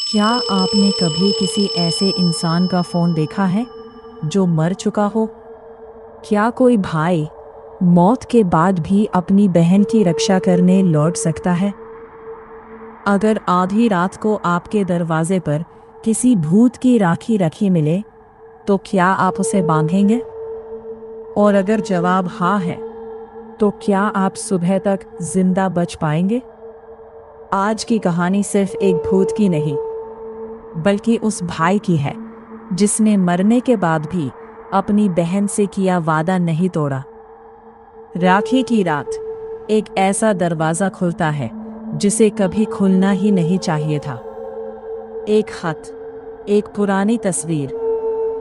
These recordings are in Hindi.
क्या आपने कभी किसी ऐसे इंसान का फ़ोन देखा है जो मर चुका हो? क्या कोई भाई मौत के बाद भी अपनी बहन की रक्षा करने लौट सकता है? अगर आधी रात को आपके दरवाजे पर किसी भूत की राखी रखी मिले, तो क्या आप उसे बांधेंगे? और अगर जवाब हाँ है, तो क्या आप सुबह तक जिंदा बच पाएंगे? आज की कहानी सिर्फ एक भूत की नहीं, बल्कि उस भाई की है जिसने मरने के बाद भी अपनी बहन से किया वादा नहीं तोड़ा। राखी की रात एक ऐसा दरवाजा खुलता है जिसे कभी खुलना ही नहीं चाहिए था। एक खत, एक पुरानी तस्वीर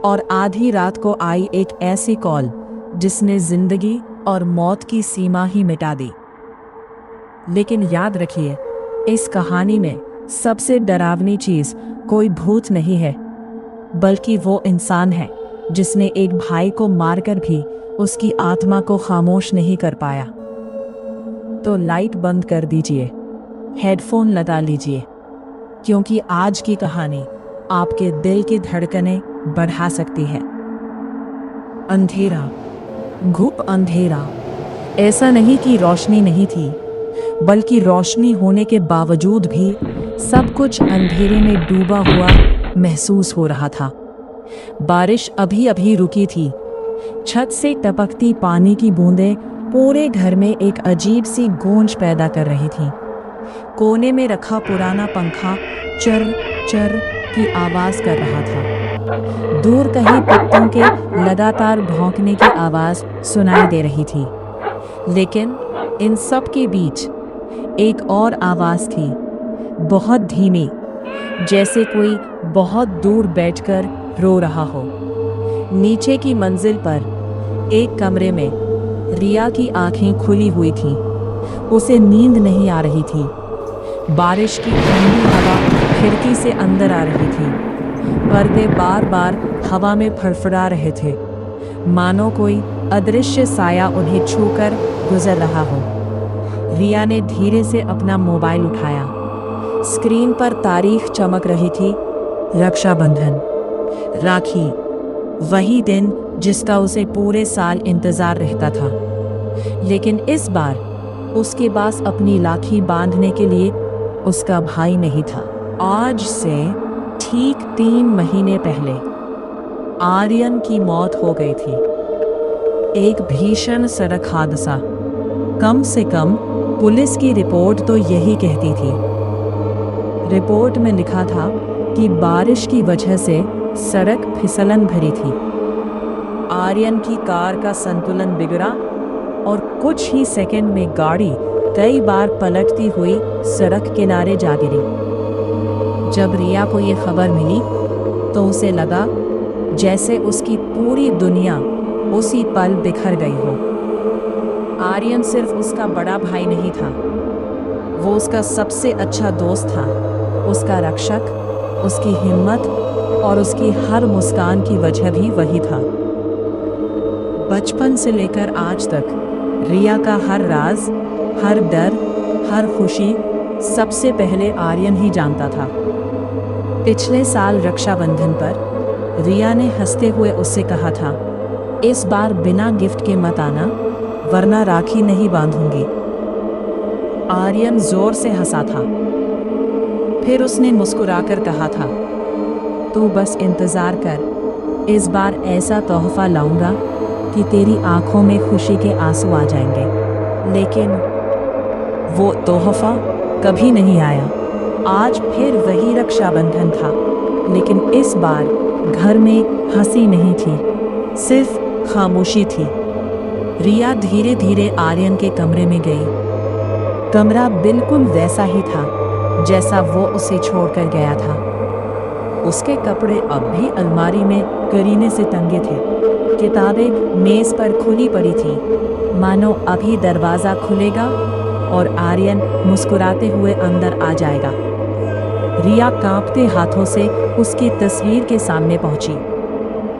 और आधी रात को आई एक ऐसी कॉल जिसने जिंदगी और मौत की सीमा ही मिटा दी। लेकिन याद रखिए, इस कहानी में सबसे डरावनी चीज कोई भूत नहीं है, बल्कि वो इंसान है जिसने एक भाई को मारकर भी उसकी आत्मा को खामोश नहीं कर पाया। तो लाइट बंद कर दीजिए, हेडफोन लगा लीजिए, क्योंकि आज की कहानी आपके दिल की धड़कनें बढ़ा सकती है। अंधेरा, घुप अंधेरा। ऐसा नहीं कि रोशनी नहीं थी, बल्कि रोशनी होने के बावजूद भी सब कुछ अंधेरे में डूबा हुआ महसूस हो रहा था। बारिश अभी अभी रुकी थी। छत से टपकती पानी की बूंदें पूरे घर में एक अजीब सी गूंज पैदा कर रही थीं। कोने में रखा पुराना पंखा चर चर की आवाज कर रहा था। दूर कहीं कुत्तों के लगातार भौंकने की आवाज सुनाई दे रही थी। लेकिन इन सब के बीच एक और आवाज थी, बहुत धीमी, जैसे कोई बहुत दूर बैठकर रो रहा हो। नीचे की मंजिल पर एक कमरे में रिया की आंखें खुली हुई थीं। उसे नींद नहीं आ रही थी। बारिश की ठंडी हवा खिड़की से अंदर आ रही थी। पर्दे बार बार हवा में फड़फड़ा रहे थे, मानो कोई अदृश्य साया उन्हें छूकर गुजर रहा हो। रिया ने धीरे से अपना मोबाइल उठाया। स्क्रीन पर तारीख चमक रही थी, रक्षाबंधन, राखी, वही दिन जिसका उसे पूरे साल इंतजार रहता था। लेकिन इस बार उसके पास अपनी राखी बांधने के लिए उसका भाई नहीं था। आज से ठीक 3 महीने पहले आर्यन की मौत हो गई थी। एक भीषण सड़क हादसा। कम से कम पुलिस की रिपोर्ट तो यही कहती थी। रिपोर्ट में लिखा था कि बारिश की वजह से सड़क फिसलन भरी थी। आर्यन की कार का संतुलन बिगड़ा और कुछ ही सेकंड में गाड़ी कई बार पलटती हुई सड़क किनारे जा गिरी। जब रिया को ये खबर मिली तो उसे लगा जैसे उसकी पूरी दुनिया उसी पल बिखर गई हो। आर्यन सिर्फ उसका बड़ा भाई नहीं था, वो उसका सबसे अच्छा दोस्त था, उसका रक्षक, उसकी हिम्मत और उसकी हर मुस्कान की वजह भी वही था। बचपन से लेकर आज तक रिया का हर राज, हर डर, हर खुशी सबसे पहले आर्यन ही जानता था। पिछले साल रक्षाबंधन पर रिया ने हंसते हुए उससे कहा था, इस बार बिना गिफ्ट के मत आना, वरना राखी नहीं बांधूंगी। आर्यन जोर से हंसा था। फिर उसने मुस्कुराकर कहा था, तू बस इंतजार कर, इस बार ऐसा तोहफा लाऊंगा कि तेरी आंखों में खुशी के आंसू आ जाएंगे। लेकिन वो तोहफा कभी नहीं आया। आज फिर वही रक्षाबंधन था, लेकिन इस बार घर में हंसी नहीं थी, सिर्फ खामोशी थी। रिया धीरे धीरे आर्यन के कमरे में गई। कमरा बिल्कुल वैसा ही था जैसा वो उसे छोड़कर गया था। उसके कपड़े अब भी अलमारी में करीने से टंगे थे। किताबें मेज पर खुली पड़ी थी, मानो अभी दरवाजा खुलेगा और आर्यन मुस्कुराते हुए अंदर आ जाएगा। रिया कांपते हाथों से उसकी तस्वीर के सामने पहुंची।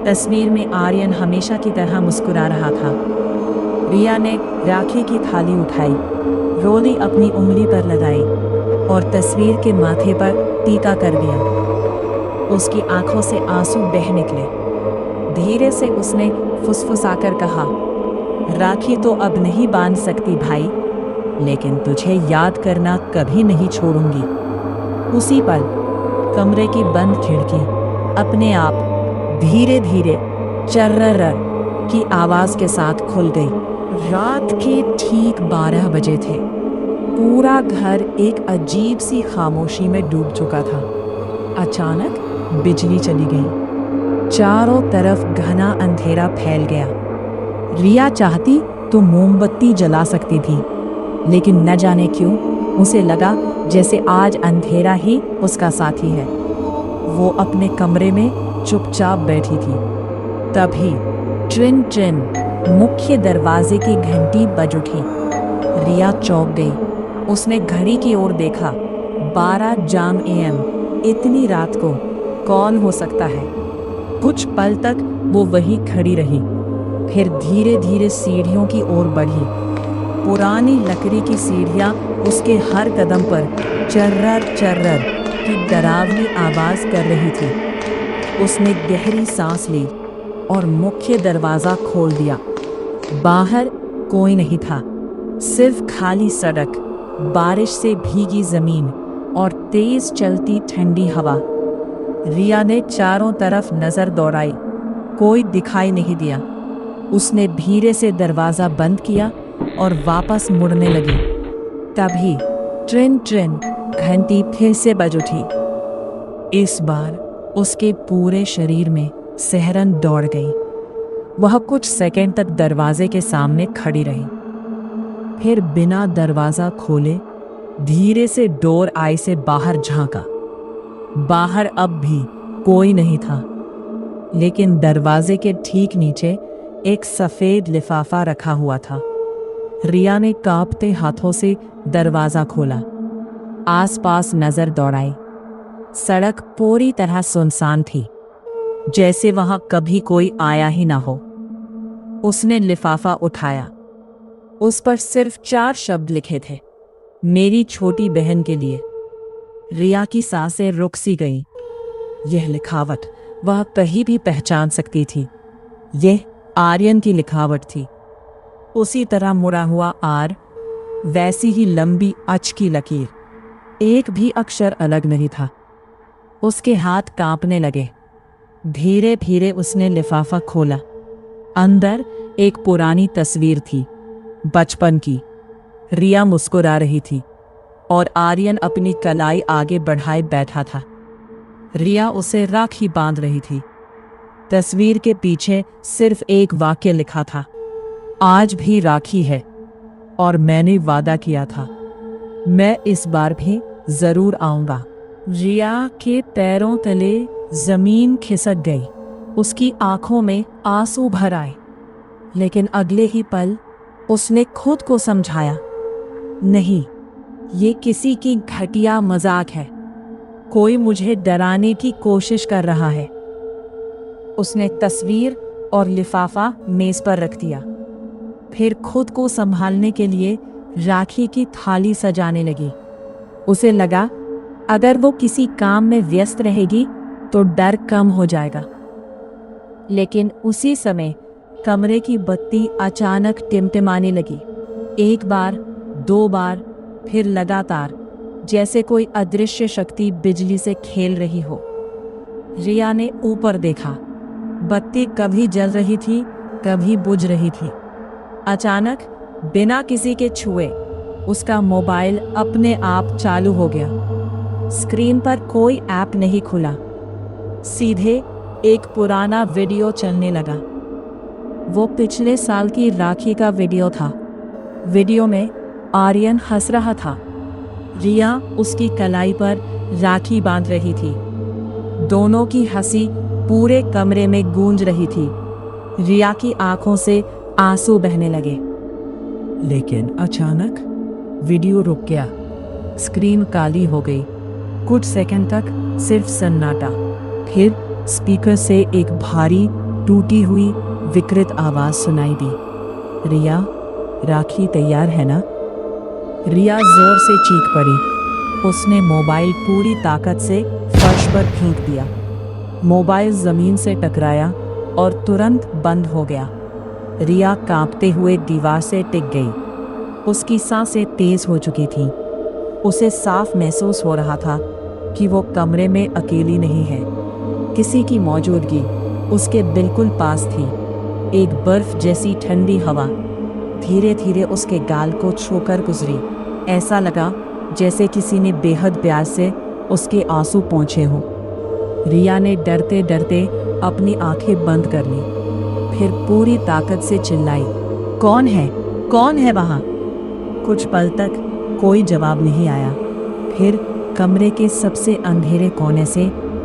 तस्वीर में आर्यन हमेशा की तरह मुस्कुरा रहा था। रिया ने राखी की थाली उठाई, रोली अपनी उंगली पर लगाई और तस्वीर के माथे पर टीका कर दिया। उसकी आंखों से आंसू बह निकले। धीरे से उसने फुसफुसाकर कहा, राखी तो अब नहीं बांध सकती भाई, लेकिन तुझे याद करना कभी नहीं छोड़ूंगी। उसी पल कमरे की बंद खिड़की अपने आप धीरे धीरे चर्रर की आवाज के साथ खुल गई। रात के ठीक 12 बजे थे। पूरा घर एक अजीब सी खामोशी में डूब चुका था। अचानक बिजली चली गई। चारों तरफ घना अंधेरा फैल गया। रिया चाहती तो मोमबत्ती जला सकती थी, लेकिन न जाने क्यों उसे लगा जैसे आज अंधेरा ही उसका साथी है। वो अपने कमरे में चुपचाप बैठी थी। तभी ट्रिन ट्रिन मुख्य दरवाजे की घंटी बज उठी। रिया चौंक गई। उसने घड़ी की ओर देखा। 12 जाम AM। इतनी रात को कौन हो सकता है? कुछ पल तक वो वहीं खड़ी रही, फिर धीरे धीरे सीढ़ियों की ओर बढ़ी। पुरानी लकड़ी की सीढ़ियां उसके हर कदम पर चर्रर चर्रर की डरावनी आवाज कर रही थी। उसने गहरी सांस ली और मुख्य दरवाजा खोल दिया। बाहर कोई नहीं था, सिर्फ खाली सड़क, बारिश से भीगी जमीन और तेज चलती ठंडी हवा। रिया ने चारों तरफ नजर दौड़ाई, कोई दिखाई नहीं दिया। उसने धीरे से दरवाजा बंद किया और वापस मुड़ने लगी। तभी ट्रिन ट्रिन घंटी फिर से बज उठी। इस बार उसके पूरे शरीर में सिहरन दौड़ गई। वह कुछ सेकंड तक दरवाजे के सामने खड़ी रही, फिर बिना दरवाजा खोले धीरे से डोर आई से बाहर झांका। बाहर अब भी कोई नहीं था, लेकिन दरवाजे के ठीक नीचे एक सफेद लिफाफा रखा हुआ था। रिया ने कांपते हाथों से दरवाजा खोला, आसपास नजर दौड़ाई। सड़क पूरी तरह सुनसान थी, जैसे वहां कभी कोई आया ही ना हो। उसने लिफाफा उठाया। उस पर सिर्फ 4 शब्द लिखे थे, मेरी छोटी बहन के लिए। रिया की सांसें रुक सी गईं। यह लिखावट वह कहीं भी पहचान सकती थी। यह आर्यन की लिखावट थी। उसी तरह मुड़ा हुआ आर, वैसी ही लंबी अच की लकीर, एक भी अक्षर अलग नहीं था। उसके हाथ कांपने लगे। धीरे धीरे उसने लिफाफा खोला। अंदर एक पुरानी तस्वीर थी, बचपन की। रिया मुस्कुरा रही थी और आर्यन अपनी कलाई आगे बढ़ाए बैठा था। रिया उसे राखी बांध रही थी। तस्वीर के पीछे सिर्फ एक वाक्य लिखा था, आज भी राखी है और मैंने वादा किया था, मैं इस बार भी जरूर आऊंगा। रिया के पैरों तले जमीन खिसक गई। उसकी आंखों में आंसू भर आए, लेकिन अगले ही पल उसने खुद को समझाया, नहीं, ये किसी की घटिया मजाक है। कोई मुझे डराने की कोशिश कर रहा है। उसने तस्वीर और लिफाफा मेज पर रख दिया, फिर खुद को संभालने के लिए राखी की थाली सजाने लगी। उसे लगा अगर वो किसी काम में व्यस्त रहेगी तो डर कम हो जाएगा। लेकिन उसी समय कमरे की बत्ती अचानक टिमटिमाने लगी। एक बार, 2 बार, फिर लगातार, जैसे कोई अदृश्य शक्ति बिजली से खेल रही हो। रिया ने ऊपर देखा। बत्ती कभी जल रही थी, कभी बुझ रही थी। अचानक बिना किसी के छुए उसका मोबाइल अपने आप चालू हो गया। स्क्रीन पर कोई ऐप नहीं खुला, सीधे एक पुराना वीडियो चलने लगा। वो पिछले साल की राखी का वीडियो था। वीडियो में आर्यन हंस रहा था। रिया उसकी कलाई पर राखी बांध रही थी। दोनों की हंसी पूरे कमरे में गूंज रही थी। रिया की आंखों से आंसू बहने लगे। लेकिन अचानक वीडियो रुक गया। स्क्रीन काली हो गई। कुछ सेकंड तक सिर्फ सन्नाटा। फिर स्पीकर से एक भारी टूटी हुई विकृत आवाज सुनाई दी, रिया, राखी तैयार है ना? रिया जोर से चीख पड़ी। उसने मोबाइल पूरी ताकत से फर्श पर फेंक दिया। मोबाइल जमीन से टकराया और तुरंत बंद हो गया। रिया कांपते हुए दीवार से टिक गई। उसकी सांसें तेज हो चुकी थीं। उसे साफ महसूस हो रहा था कि वो कमरे में अकेली नहीं है। किसी की मौजूदगी उसके बिल्कुल पास थी। एक बर्फ जैसी ठंडी हवा धीरे धीरे उसके गाल को छूकर गुजरी। ऐसा लगा जैसे किसी ने बेहद प्यार से उसके आंसू पोंछे हों। रिया ने डरते डरते अपनी आंखें बंद कर ली, फिर पूरी ताकत से चिल्लाई, कौन है? कौन है वहाँ? कुछ पल तक कोई जवाब नहीं आया। फिर कमरे के सबसे अंधेरे कोने से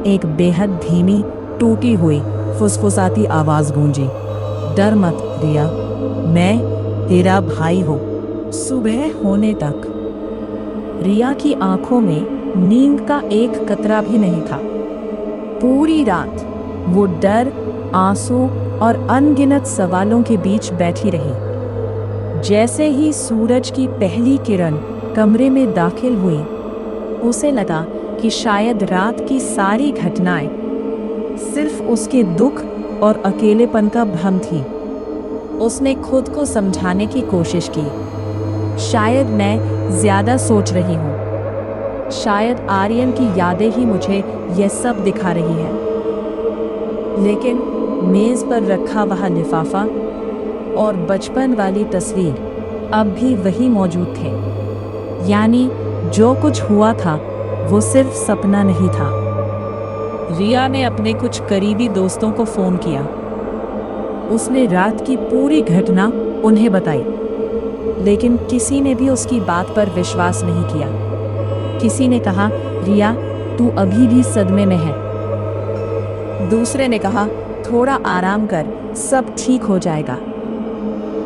एक बेहद धीमी टूटी हुई फुसफुसाती आवाज गूंजी, डर मत रिया, मैं तेरा भाई हूँ। सुबह होने तक रिया की आंखों में नींद का एक कतरा भी नहीं था। पूरी रात वो डर, आंसू और अनगिनत सवालों के बीच बैठी रही। जैसे ही सूरज की पहली किरण कमरे में दाखिल हुई, उसे लगा कि शायद रात की सारी घटनाएं सिर्फ उसके दुख और अकेलेपन का भ्रम थी। उसने खुद को समझाने की कोशिश की, शायद मैं ज्यादा सोच रही हूँ, शायद आर्यन की यादें ही मुझे यह सब दिखा रही हैं। लेकिन मेज पर रखा वह लिफाफा और बचपन वाली तस्वीर अब भी वही मौजूद थे। यानी जो कुछ हुआ था वो सिर्फ सपना नहीं था। रिया ने अपने कुछ करीबी दोस्तों को फोन किया। उसने रात की पूरी घटना उन्हें बताई, लेकिन किसी ने भी उसकी बात पर विश्वास नहीं किया। किसी ने कहा, रिया तू अभी भी सदमे में है। दूसरे ने कहा, थोड़ा आराम कर, सब ठीक हो जाएगा।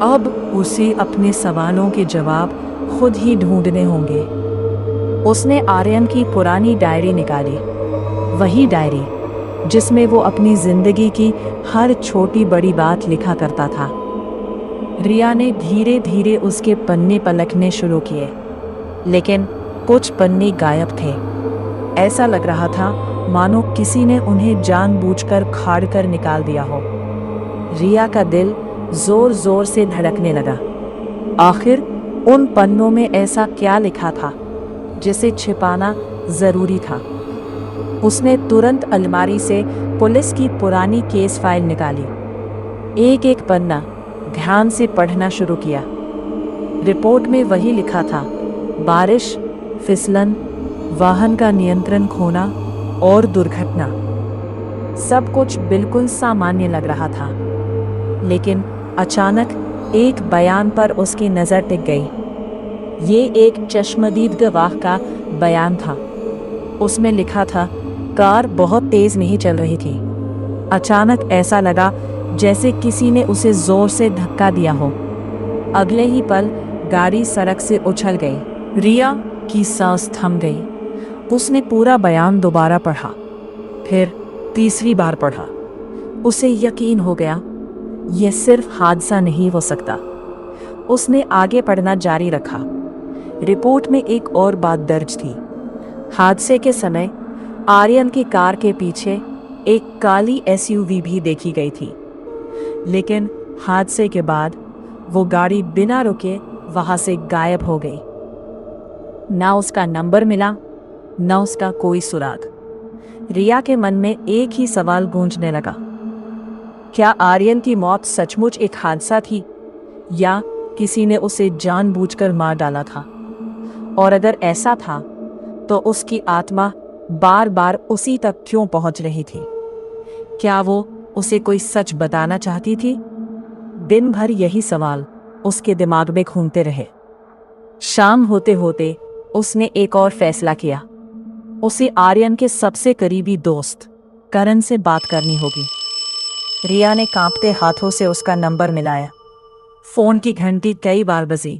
अब उसे अपने सवालों के जवाब खुद ही ढूंढने होंगे। उसने आर्यन की पुरानी डायरी निकाली, वही डायरी जिसमें वो अपनी जिंदगी की हर छोटी बड़ी बात लिखा करता था। रिया ने धीरे धीरे उसके पन्ने पलटने शुरू किए, लेकिन कुछ पन्ने गायब थे। ऐसा लग रहा था मानो किसी ने उन्हें जानबूझकर फाड़ कर निकाल दिया हो। रिया का दिल जोर जोर से धड़कने लगा। आखिर उन पन्नों में ऐसा क्या लिखा था जिसे छिपाना जरूरी था? उसने तुरंत अलमारी से पुलिस की पुरानी केस फाइल निकाली। एक एक पन्ना ध्यान से पढ़ना शुरू किया। रिपोर्ट में वही लिखा था, बारिश, फिसलन, वाहन का नियंत्रण खोना और दुर्घटना। सब कुछ बिल्कुल सामान्य लग रहा था, लेकिन अचानक एक बयान पर उसकी नज़र टिक गई। ये एक चश्मदीद गवाह का बयान था। उसमें लिखा था, कार बहुत तेज नहीं चल रही थी। अचानक ऐसा लगा जैसे किसी ने उसे जोर से धक्का दिया हो। अगले ही पल गाड़ी सड़क से उछल गई। रिया की सांस थम गई। उसने पूरा बयान दोबारा पढ़ा, फिर तीसरी बार पढ़ा। उसे यकीन हो गया यह सिर्फ हादसा नहीं हो सकता। उसने आगे पढ़ना जारी रखा। रिपोर्ट में एक और बात दर्ज थी। हादसे के समय आर्यन की कार के पीछे एक काली एसयूवी भी देखी गई थी, लेकिन हादसे के बाद वो गाड़ी बिना रुके वहां से गायब हो गई। ना उसका नंबर मिला, ना उसका कोई सुराग। रिया के मन में एक ही सवाल गूंजने लगा, क्या आर्यन की मौत सचमुच एक हादसा थी या किसी ने उसे जानबूझकर मार डाला था? और अगर ऐसा था तो उसकी आत्मा बार बार उसी तक क्यों पहुंच रही थी? क्या वो उसे कोई सच बताना चाहती थी? दिन भर यही सवाल उसके दिमाग में घूमते रहे। शाम होते होते उसने एक और फैसला किया। उसे आर्यन के सबसे करीबी दोस्त करण से बात करनी होगी। रिया ने कांपते हाथों से उसका नंबर मिलाया। फोन की घंटी कई बार बजी।